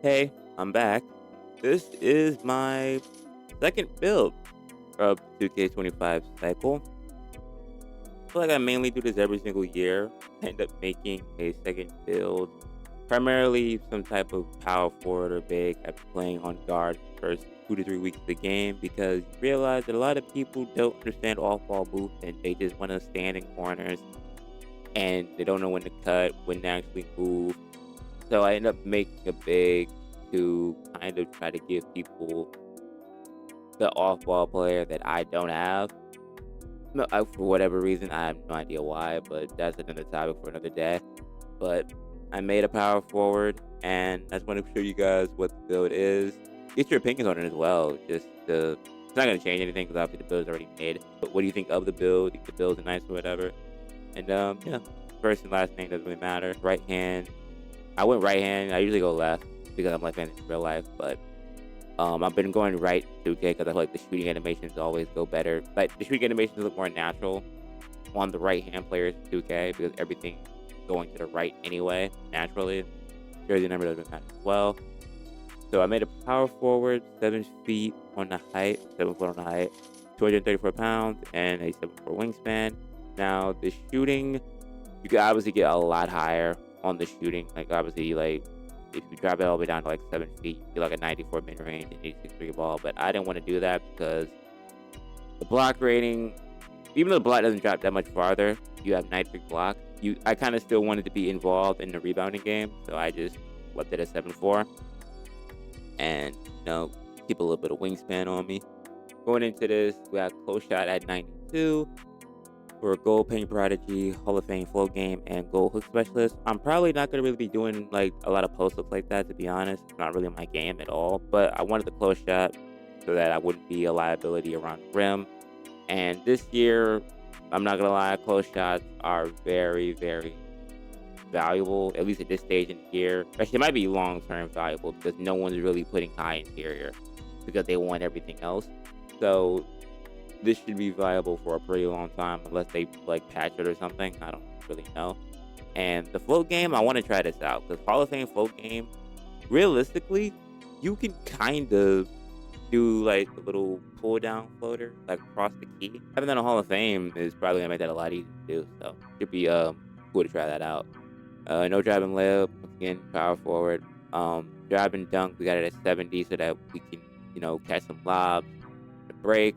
Hey, I'm back. This is my second build of 2K25 cycle. I feel like I mainly do this every single year. I end up making a second build, primarily some type of power forward or big. I'm playing on guard the first 2 to 3 weeks of the game because you realize that a lot of people don't understand off-ball moves and they just want to stand in corners and they don't know when to cut, when to actually move. So I end up making a big to kind of try to give people the off-ball player that I don't have. No, for whatever reason, I have no idea why, but that's another topic for another day. But I made a power forward, and I just want to show you guys what the build is. Get your opinions on it as well. It's not going to change anything because obviously the build is already made. But what do you think of the build? Think the build's nice or whatever? And yeah, first and last name doesn't really matter. Right hand. I went right hand. I usually go left because I'm left-handed in real life, but I've been going right 2K because I feel like the shooting animations always go better. Like the shooting animations look more natural on the right hand players in 2K because everything's going to the right anyway, naturally. Jersey number doesn't matter as well. So I made a power forward, 7 feet on the height, 7 foot on the height, 234 pounds, and a 7 foot wingspan. Now the shooting, you can obviously get a lot higher on the shooting. Like obviously, like if you drop it all the way down to like 7 feet, you get like a 94 mid range and 86 three ball. But I didn't want to do that because the block rating, even though the block doesn't drop that much farther, you have 93 block. I kind of still wanted to be involved in the rebounding game, so I just left it at 7'4", and keep a little bit of wingspan on me. Going into this, we have close shot at 92. For goal paint prodigy, Hall of Fame flow game, and goal hook specialist. I'm probably not gonna really be doing like a lot of post ups like that, to be honest. It's not really my game at all. But I wanted the close shot so that I wouldn't be a liability around the rim. And this year, I'm not gonna lie, close shots are very, very valuable, at least at this stage in the year. Actually, it might be long term valuable because no one's really putting high interior because they want everything else. So this should be viable for a pretty long time unless they like patch it or something. I don't really know. And the float game, I want to try this out because Hall of Fame float game, realistically, you can kind of do like a little pull down floater like across the key. Having that on Hall of Fame is probably gonna make that a lot easier to do. So should be cool to try that out. No driving layup, once again, power forward. Drive and dunk, we got it at 70 so that we can, catch some lobs, the break,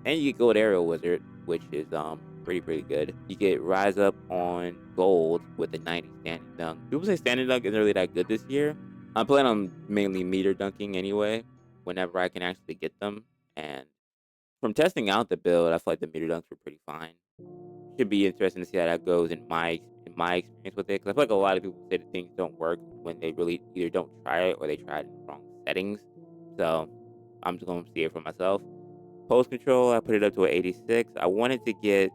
and you get gold aerial wizard, which is pretty good. You get rise up on gold with the 90 standing dunk. People say standing dunk isn't really that good this year. I'm planning on mainly meter dunking anyway, whenever I can actually get them. And from testing out the build, I feel like the meter dunks were pretty fine. Should be interesting to see how that goes in my experience with it. Because I feel like a lot of people say that things don't work when they really either don't try it or they try it in the wrong settings. So I'm just gonna see it for myself. Post control, I put it up to an 86. I wanted to get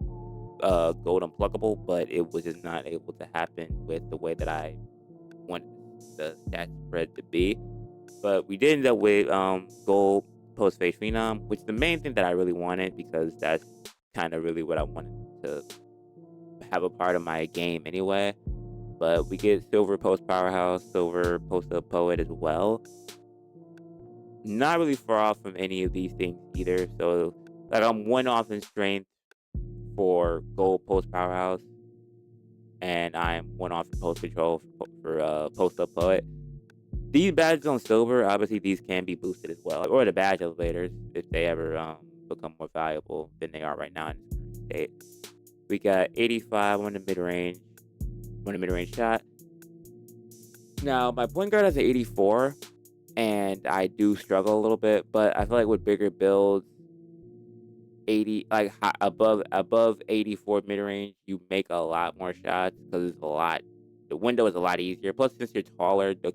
gold unpluckable, but it was just not able to happen with the way that I wanted the stat spread to be. But we did end up with gold post phase phenom, which is the main thing that I really wanted because that's kind of really what I wanted to have a part of my game anyway. But we get silver post powerhouse, silver post up poet as well. Not really far off from any of these things either. So like I'm one off in strength for gold post powerhouse, and I'm one off in post control for post up poet. These badges on silver, obviously these can be boosted as well, or the badge elevators if they ever become more valuable than they are right now in this current state. We got 85 on the mid range, shot. Now my point guard has an 84, and I do struggle a little bit, but I feel like with bigger builds, 80 like above 84 mid range, you make a lot more shots because it's a lot. The window is a lot easier. Plus, since you're taller, the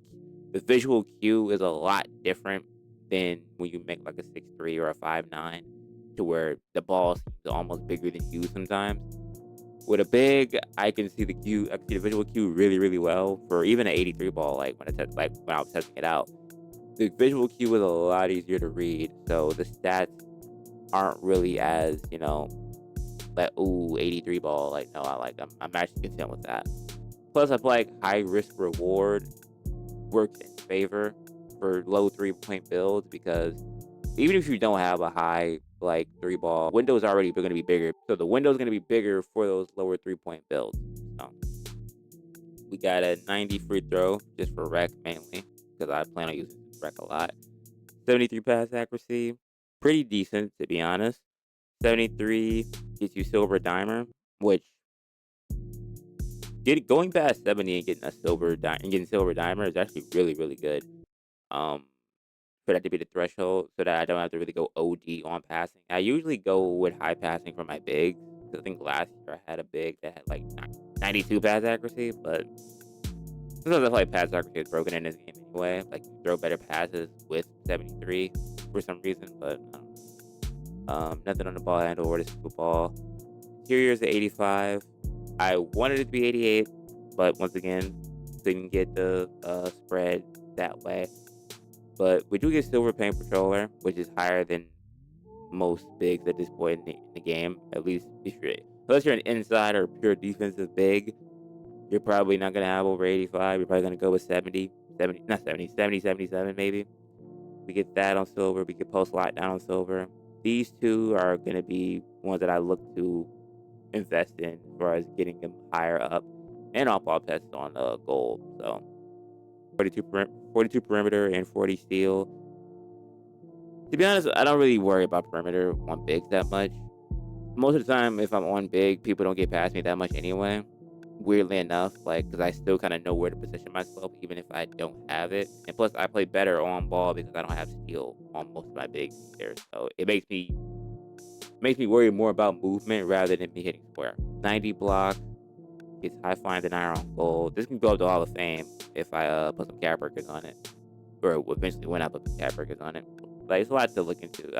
visual cue is a lot different than when you make like a 6'3" or a 5'9", to where the ball seems almost bigger than you sometimes. With a big, I can see the cue. I can see the visual cue really, really well for even an 83 ball. Like when I was testing it out, the visual cue is a lot easier to read. So the stats aren't really as like 83 ball. Like no, I'm actually content with that. Plus, I feel like high risk reward works in favor for low 3-point builds because even if you don't have a high like three ball, window's already going to be bigger. So the window's going to be bigger for those lower 3-point builds. So we got a 90 free throw just for rec mainly because I plan on using rec a lot. 73 pass accuracy, pretty decent to be honest. 73 gets you silver dimer, which going past 70 and getting a silver dimer is actually really really good. Um, for that to be the threshold, so that I don't have to really go OD on passing. I usually go with high passing for my bigs. 'Cause I think last year I had a big that had like 92 pass accuracy, but sometimes I feel like pass accuracy is broken in this game anyway. Like you throw better passes with 73 for some reason, but I don't know. Nothing on the ball handle or the scoop ball. Interior is at 85. I wanted it to be 88, but once again, didn't get the spread that way. But we do get silver paint patroller, which is higher than most bigs at this point in the game. At least if you're unless you're an inside or pure defensive big, you're probably not gonna have over 85. You're probably gonna go with 70, 70, not 70, 70, 77 maybe. We get that on silver. We get post lockdown on silver. These two are gonna be ones that I look to invest in as far as getting them higher up and off ball tests on gold. So 42 perimeter and 40 steal. To be honest, I don't really worry about perimeter on bigs that much. Most of the time, if I'm on big, people don't get past me that much anyway. Weirdly enough, like, because I still kind of know where to position myself, even if I don't have it. And plus, I play better on ball because I don't have steal on most of my bigs here. So it makes me worry more about movement rather than me hitting square. 90 block gets high flying denier on gold. This can go up to Hall of Fame if I put some cap breakers on it, or eventually when I put the cap breakers on it. Like it's a lot to look into.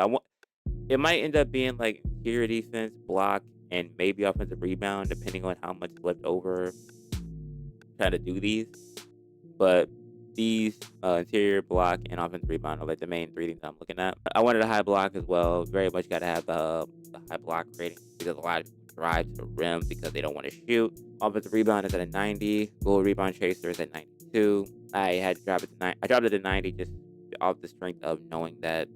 It might end up being like interior defense, block, and maybe offensive rebound, depending on how much is left over trying to do these. But these interior block and offensive rebound are like the main three things I'm looking at. I wanted a high block as well. Very much got to have the high block rating because a lot of people drive to the rim because they don't want to shoot. Offensive rebound is at a 90. Goal rebound chaser is at 92. I had to drop it to 9. I dropped it to 90 just off the strength of knowing that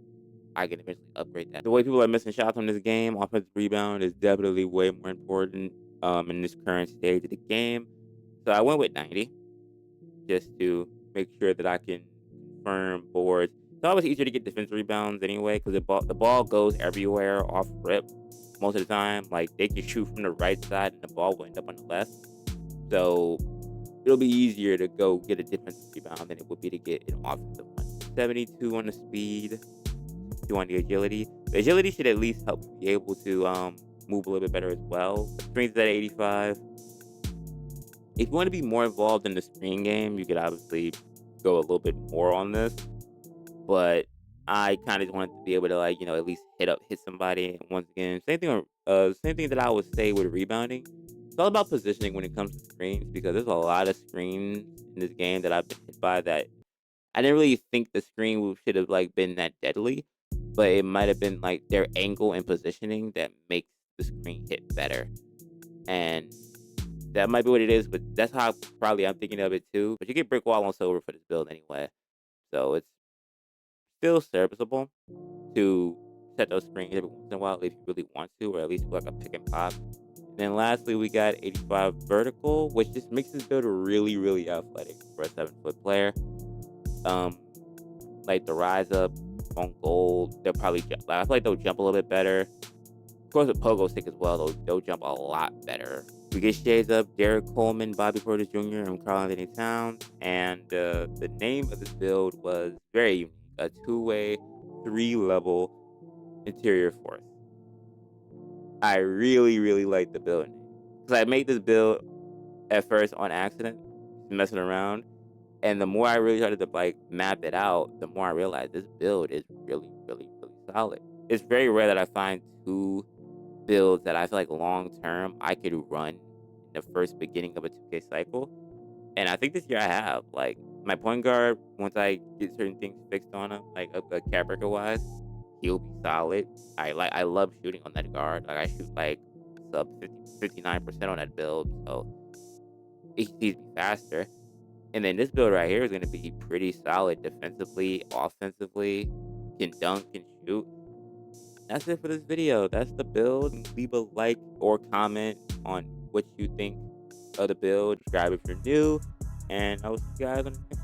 I can eventually upgrade that. The way people are missing shots on this game, offensive rebound is definitely way more important in this current stage of the game. So I went with 90 just to make sure that I can confirm boards. It's always easier to get defensive rebounds anyway because the ball goes everywhere off rip most of the time. Like they can shoot from the right side and the ball will end up on the left. So it'll be easier to go get a defensive rebound than it would be to get an offensive one. 72 on the speed, 62 on the agility. The agility should at least help me be able to move a little bit better as well. The strength is at 85. If you want to be more involved in the screen game, you could obviously go a little bit more on this. But I kind of wanted to be able to at least hit somebody. And once again, same thing that I would say with rebounding. It's all about positioning when it comes to screens because there's a lot of screens in this game that I've been hit by that I didn't really think the screen should have been that deadly, but it might have been like their angle and positioning that makes the screen hit better. And that might be what it is, but that's how probably I'm thinking of it too. But you get brick wall on silver for this build anyway. So it's still serviceable to set those screens every once in a while if you really want to, or at least do like a pick and pop. And then lastly, we got 85 vertical, which just makes this build really, really athletic for a 7-foot player. Like the rise up on gold, they'll probably jump. I feel like they'll jump a little bit better. Of course, with pogo stick as well, they'll jump a lot better. We get shades up, Derek Coleman, Bobby Portis Jr., and Karl Anthony Towns. And the name of this build was very unique, a two-way, 3-level interior force. I really, really like the build name. Because I made this build at first on accident, messing around. And the more I really started to map it out, the more I realized this build is really, really, really solid. It's very rare that I find two builds that I feel like long term I could run in the first beginning of a 2K cycle. And I think this year I have. Like my point guard, once I get certain things fixed on him, like cap breaker wise, he'll be solid. I love shooting on that guard. Like I shoot like sub 59% on that build, so he needs to be faster. And then this build right here is gonna be pretty solid defensively, offensively, can dunk, can shoot. That's it for this video. That's the build. Leave a like or comment on what you think of the build. Subscribe if you're new. And I will see you guys on the next